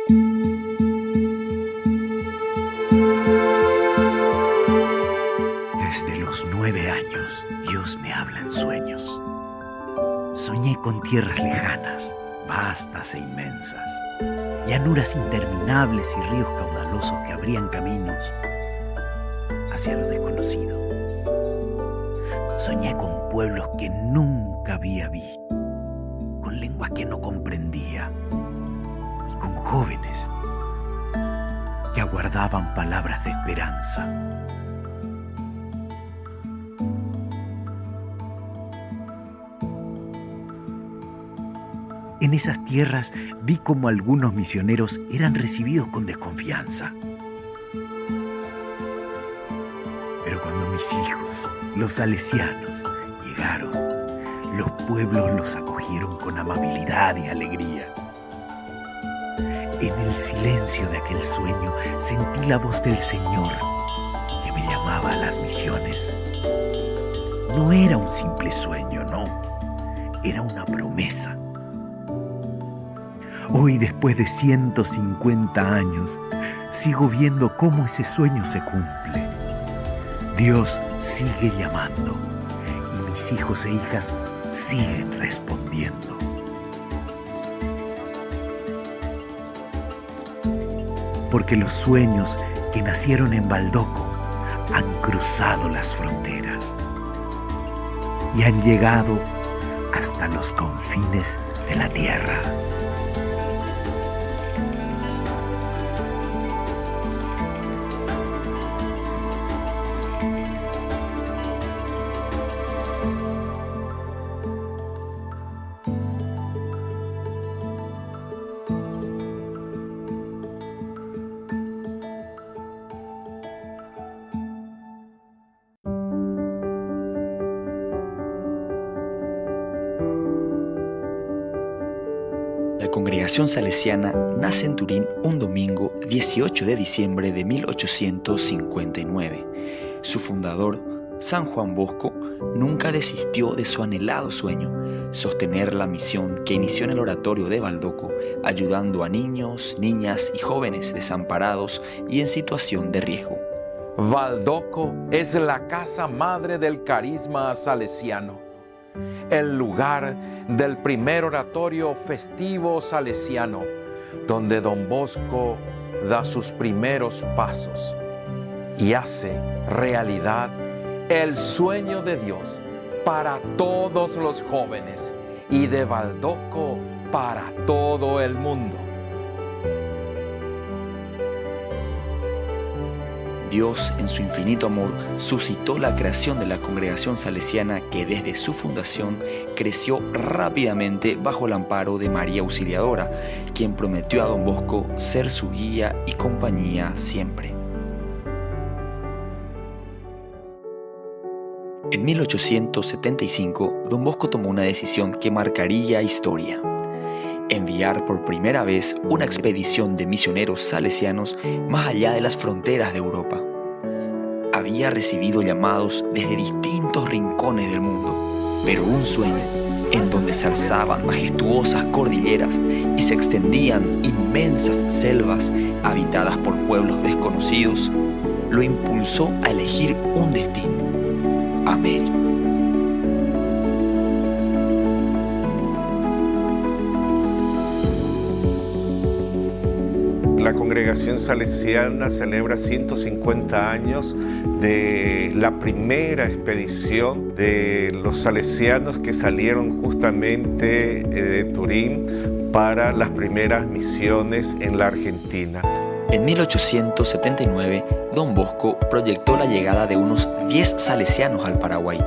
Desde los 9 años, Dios me habla en sueños. Soñé con tierras lejanas, vastas e inmensas, llanuras interminables y ríos caudalosos que abrían caminos hacia lo desconocido. Soñé con pueblos que nunca había visto, con lenguas que no comprendía y con jóvenes que aguardaban palabras de esperanza. En esas tierras vi cómo algunos misioneros eran recibidos con desconfianza. Pero cuando mis hijos, los salesianos, llegaron, los pueblos los acogieron con amabilidad y alegría. En el silencio de aquel sueño sentí la voz del Señor que me llamaba a las misiones. No era un simple sueño, no, era una promesa. Hoy, después de 150 años, sigo viendo cómo ese sueño se cumple. Dios sigue llamando y mis hijos e hijas siguen respondiendo. Porque los sueños que nacieron en Baldoco han cruzado las fronteras y han llegado hasta los confines de la tierra. La congregación salesiana nace en Turín un domingo 18 de diciembre de 1859. Su fundador, San Juan Bosco, nunca desistió de su anhelado sueño, sostener la misión que inició en el oratorio de Baldoco, ayudando a niños, niñas y jóvenes desamparados y en situación de riesgo. Baldoco es la casa madre del carisma salesiano, el lugar del primer oratorio festivo salesiano, donde Don Bosco da sus primeros pasos y hace realidad el sueño de Dios para todos los jóvenes y de Baldoco para todo el mundo. Dios, en su infinito amor, suscitó la creación de la congregación salesiana que desde su fundación creció rápidamente bajo el amparo de María Auxiliadora, quien prometió a Don Bosco ser su guía y compañía siempre. En 1875, Don Bosco tomó una decisión que marcaría historia: enviar por primera vez una expedición de misioneros salesianos más allá de las fronteras de Europa. Había recibido llamados desde distintos rincones del mundo, pero un sueño en donde se alzaban majestuosas cordilleras y se extendían inmensas selvas habitadas por pueblos desconocidos, lo impulsó a elegir un destino: América. La congregación salesiana celebra 150 años de la primera expedición de los salesianos que salieron justamente de Turín para las primeras misiones en la Argentina. En 1879, Don Bosco proyectó la llegada de unos 10 salesianos al Paraguay.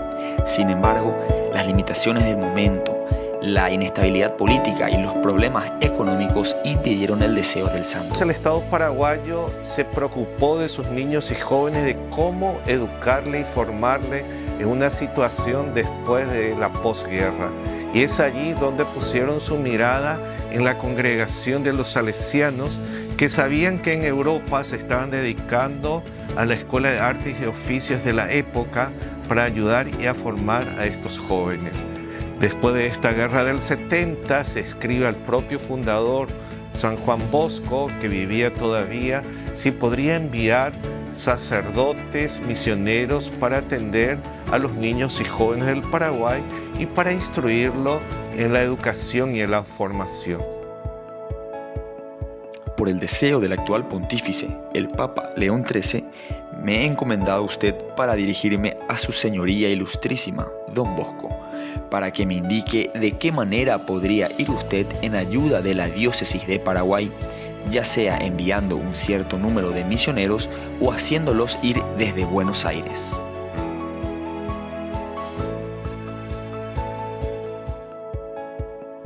Sin embargo, las limitaciones del momento, la inestabilidad política y los problemas económicos impidieron el deseo del santo. El Estado paraguayo se preocupó de sus niños y jóvenes, de cómo educarle y formarle en una situación después de la posguerra. Y es allí donde pusieron su mirada en la congregación de los salesianos, que sabían que en Europa se estaban dedicando a la Escuela de Artes y Oficios de la época para ayudar y a formar a estos jóvenes. Después de esta guerra del 70 se escribe al propio fundador San Juan Bosco, que vivía todavía, si podría enviar sacerdotes misioneros para atender a los niños y jóvenes del Paraguay y para instruirlos en la educación y en la formación. Por el deseo del actual pontífice, el Papa León XIII, me he encomendado a usted para dirigirme a su señoría ilustrísima, Don Bosco, para que me indique de qué manera podría ir usted en ayuda de la diócesis de Paraguay, ya sea enviando un cierto número de misioneros o haciéndolos ir desde Buenos Aires.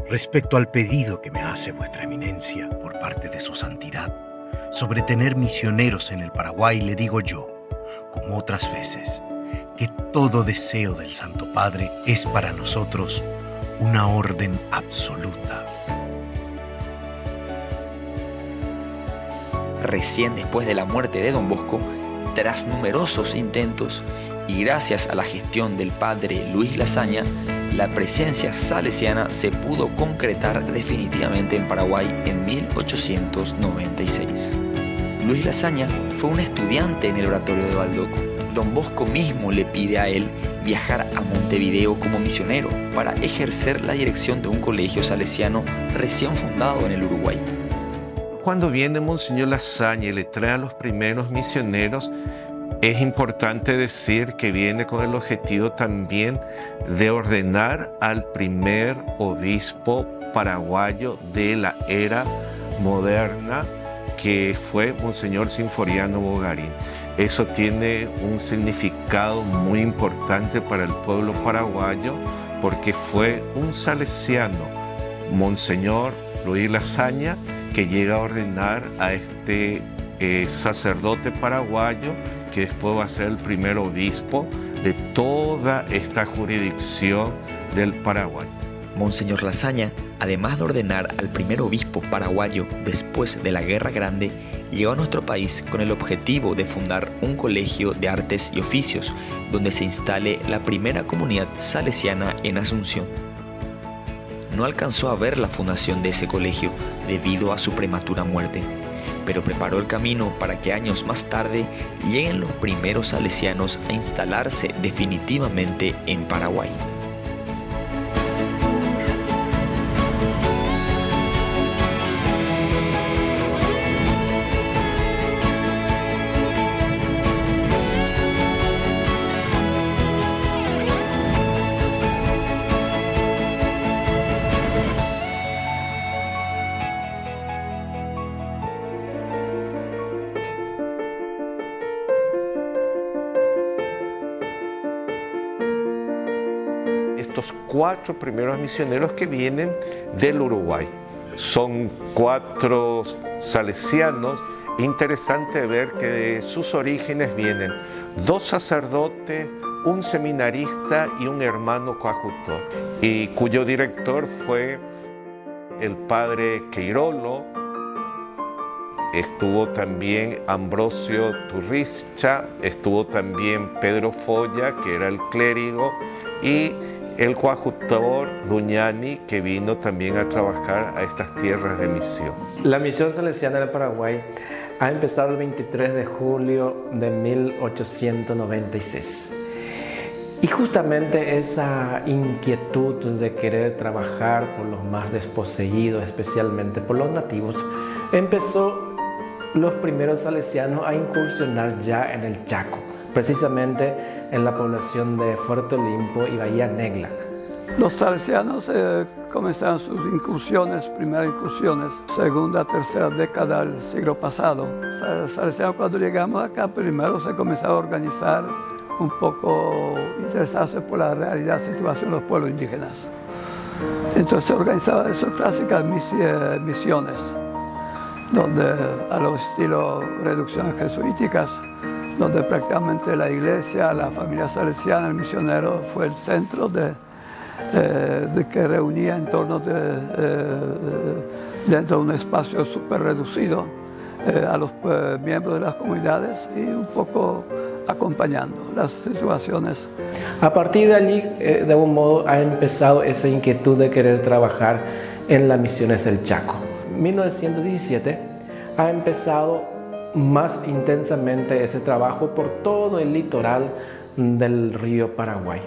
Respecto al pedido que me hace vuestra eminencia por parte de su santidad sobre tener misioneros en el Paraguay, le digo yo, como otras veces, que todo deseo del Santo Padre es para nosotros una orden absoluta. Recién después de la muerte de Don Bosco, tras numerosos intentos y gracias a la gestión del padre Luis Lasaña, la presencia salesiana se pudo concretar definitivamente en Paraguay en 1896. Luis Lasaña fue un estudiante en el oratorio de Baldoco. Don Bosco mismo le pide a él viajar a Montevideo como misionero para ejercer la dirección de un colegio salesiano recién fundado en el Uruguay. Cuando viene Monseñor Lasaña y le trae a los primeros misioneros, es importante decir que viene con el objetivo también de ordenar al primer obispo paraguayo de la era moderna, que fue Monseñor Sinforiano Bogarín. Eso tiene un significado muy importante para el pueblo paraguayo, porque fue un salesiano, Monseñor Luis Lasaña, que llega a ordenar a este sacerdote paraguayo, que después va a ser el primer obispo de toda esta jurisdicción del Paraguay. Monseñor Lasaña, además de ordenar al primer obispo paraguayo después de la Guerra Grande, llegó a nuestro país con el objetivo de fundar un colegio de artes y oficios, donde se instale la primera comunidad salesiana en Asunción. No alcanzó a ver la fundación de ese colegio debido a su prematura muerte, pero preparó el camino para que años más tarde lleguen los primeros salesianos a instalarse definitivamente en Paraguay. Estos 4 primeros misioneros que vienen del Uruguay. Son 4 salesianos. Interesante ver que de sus orígenes vienen 2 sacerdotes, un seminarista y un hermano coadjutor, y cuyo director fue el padre Queirolo. Estuvo también Ambrosio Turrischa, estuvo también Pedro Folla, que era el clérigo, y el coadjutor Duñani, que vino también a trabajar a estas tierras de misión. La misión salesiana del Paraguay ha empezado el 23 de julio de 1896. Y justamente esa inquietud de querer trabajar por los más desposeídos, especialmente por los nativos, empezó los primeros salesianos a incursionar ya en el Chaco, precisamente en la población de Fuerte Olimpo y Bahía Negla. Los salesianos comenzaron sus incursiones, primeras incursiones, segunda, tercera década del siglo pasado. Los salesianos, cuando llegamos acá, primero se comenzaba a organizar, un poco interesarse por la realidad, situación de los pueblos indígenas. Entonces se organizaban esas clásicas misiones, donde a los estilos reducciones jesuíticas, donde prácticamente la iglesia, la familia salesiana, el misionero fue el centro de que reunía en torno dentro de un espacio súper reducido a los miembros de las comunidades y un poco acompañando las situaciones. A partir de allí, de algún modo, ha empezado esa inquietud de querer trabajar en las misiones del Chaco. 1917 ha empezado más intensamente ese trabajo por todo el litoral del río Paraguay.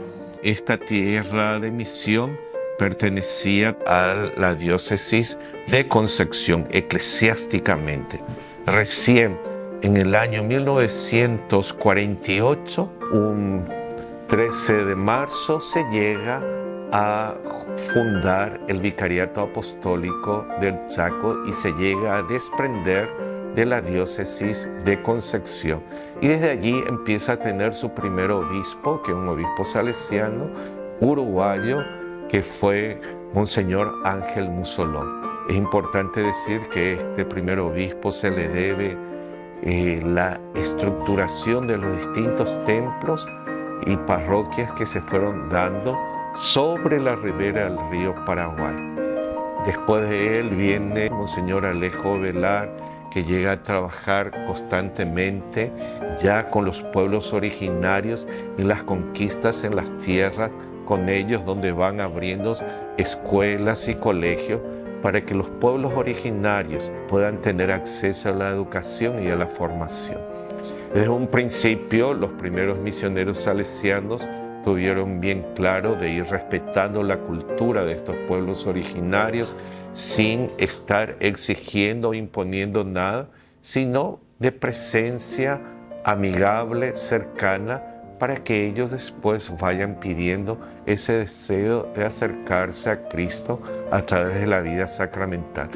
Esta tierra de misión pertenecía a la diócesis de Concepción eclesiásticamente. Recién en el año 1948, un 13 de marzo, se llega a fundar el Vicariato Apostólico del Chaco y se llega a desprender de la diócesis de Concepción. Y desde allí empieza a tener su primer obispo, que es un obispo salesiano, uruguayo, que fue Monseñor Ángel Musolón. Es importante decir que este primer obispo se le debe la estructuración de los distintos templos y parroquias que se fueron dando sobre la ribera del río Paraguay. Después de él viene Monseñor Alejo Velar, que llega a trabajar constantemente ya con los pueblos originarios y las conquistas en las tierras con ellos, donde van abriendo escuelas y colegios para que los pueblos originarios puedan tener acceso a la educación y a la formación. Desde un principio, los primeros misioneros salesianos tuvieron bien claro de ir respetando la cultura de estos pueblos originarios sin estar exigiendo o imponiendo nada, sino de presencia amigable, cercana, para que ellos después vayan pidiendo ese deseo de acercarse a Cristo a través de la vida sacramental.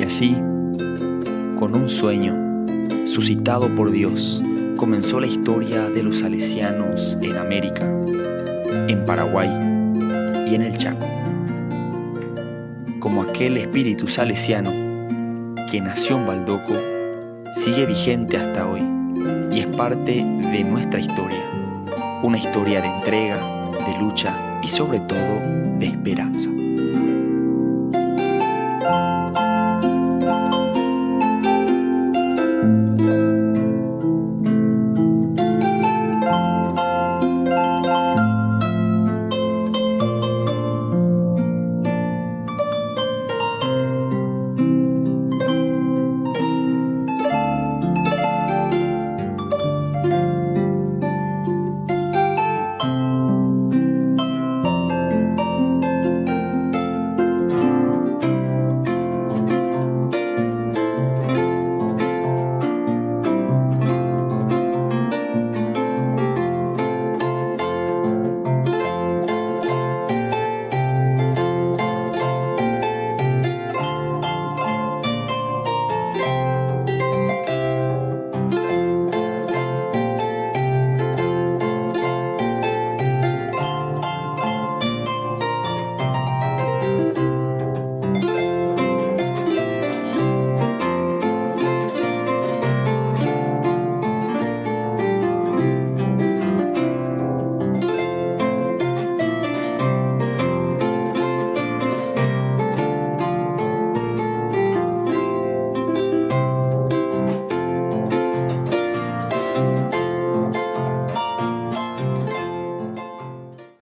Así, con un sueño suscitado por Dios, comenzó la historia de los salesianos en América, en Paraguay y en el Chaco. Como aquel espíritu salesiano que nació en Baldoco, sigue vigente hasta hoy y es parte de nuestra historia, una historia de entrega, de lucha y sobre todo de esperanza.